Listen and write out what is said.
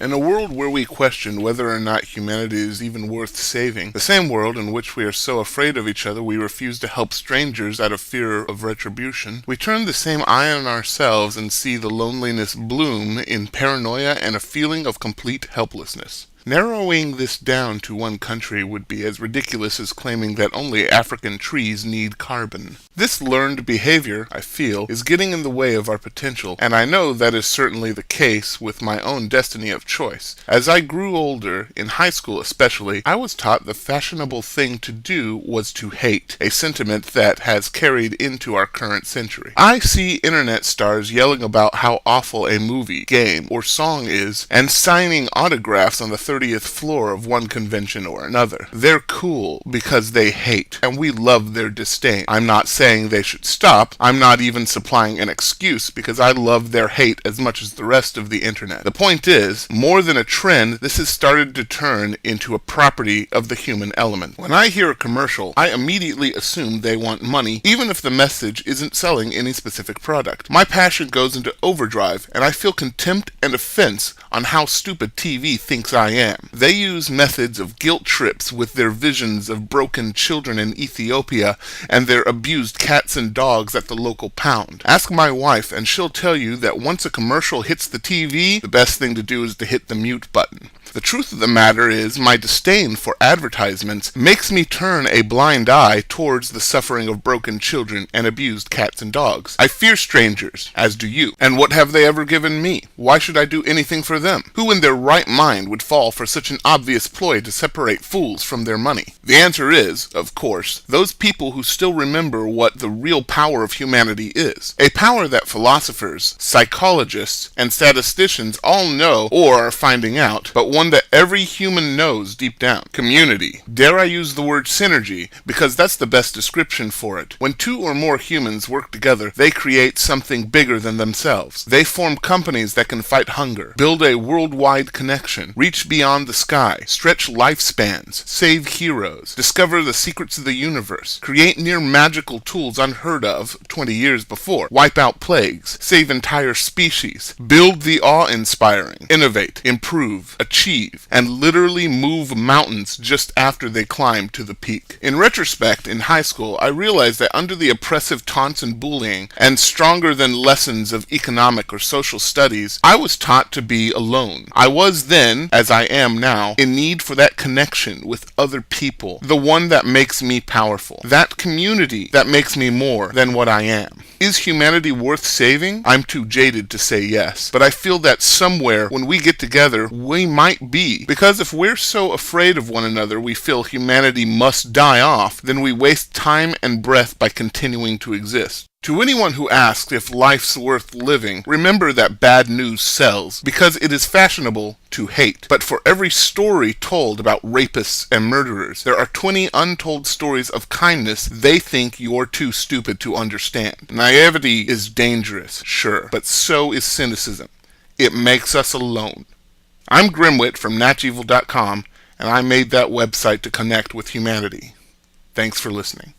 In a world where we question whether or not humanity is even worth saving, the same world in which we are so afraid of each other we refuse to help strangers out of fear of retribution, we turn the same eye on ourselves and see the loneliness bloom in paranoia and a feeling of complete helplessness. Narrowing this down to one country would be as ridiculous as claiming that only African trees need carbon. This learned behavior, I feel, is getting in the way of our potential, and I know that is certainly the case with my own destiny of choice. As I grew older, in high school especially, I was taught the fashionable thing to do was to hate, a sentiment that has carried into our current century. I see internet stars yelling about how awful a movie, game, or song is, and signing autographs on the 30th floor of one convention or another. They're cool because they hate, and we love their disdain. I'm not saying they should stop. I'm not even supplying an excuse because I love their hate as much as the rest of the internet. The point is, more than a trend, this has started to turn into a property of the human element. When I hear a commercial, I immediately assume they want money, even if the message isn't selling any specific product. My passion goes into overdrive, and I feel contempt and offense on how stupid TV thinks I am. They use methods of guilt trips with their visions of broken children in Ethiopia and their abused cats and dogs at the local pound. Ask my wife and she'll tell you that once a commercial hits the TV, the best thing to do is to hit the mute button. The truth of the matter is, my disdain for advertisements makes me turn a blind eye towards the suffering of broken children and abused cats and dogs. I fear strangers, as do you. And what have they ever given me? Why should I do anything for them? Who in their right mind would fall for such an obvious ploy to separate fools from their money? The answer is, of course, those people who still remember what the real power of humanity is. A power that philosophers, psychologists, and statisticians all know or are finding out, but one that every human knows deep down. Community. Dare I use the word synergy, because that's the best description for it. When two or more humans work together, they create something bigger than themselves. They form companies that can fight hunger, build a worldwide connection, reach beyond the sky, stretch lifespans, save heroes, discover the secrets of the universe, create near magical tools unheard of 20 years before, wipe out plagues, save entire species, build the awe-inspiring, innovate, improve, achieve, and literally move mountains just after they climb to the peak. In retrospect, in high school, I realized that under the oppressive taunts and bullying, and stronger than lessons of economic or social studies, I was taught to be alone. I was then, as I am now, in need for that connection with other people, the one that makes me powerful, that community that makes me more than what I am. Is humanity worth saving? I'm too jaded to say yes, but I feel that somewhere when we get together, we might be. Because if we're so afraid of one another we feel humanity must die off, then we waste time and breath by continuing to exist. To anyone who asks if life's worth living, remember that bad news sells, because it is fashionable to hate. But for every story told about rapists and murderers, there are 20 untold stories of kindness they think you're too stupid to understand. Naivety is dangerous, sure, but so is cynicism. It makes us alone. I'm Grimwit from natchevil.com, and I made that website to connect with humanity. Thanks for listening.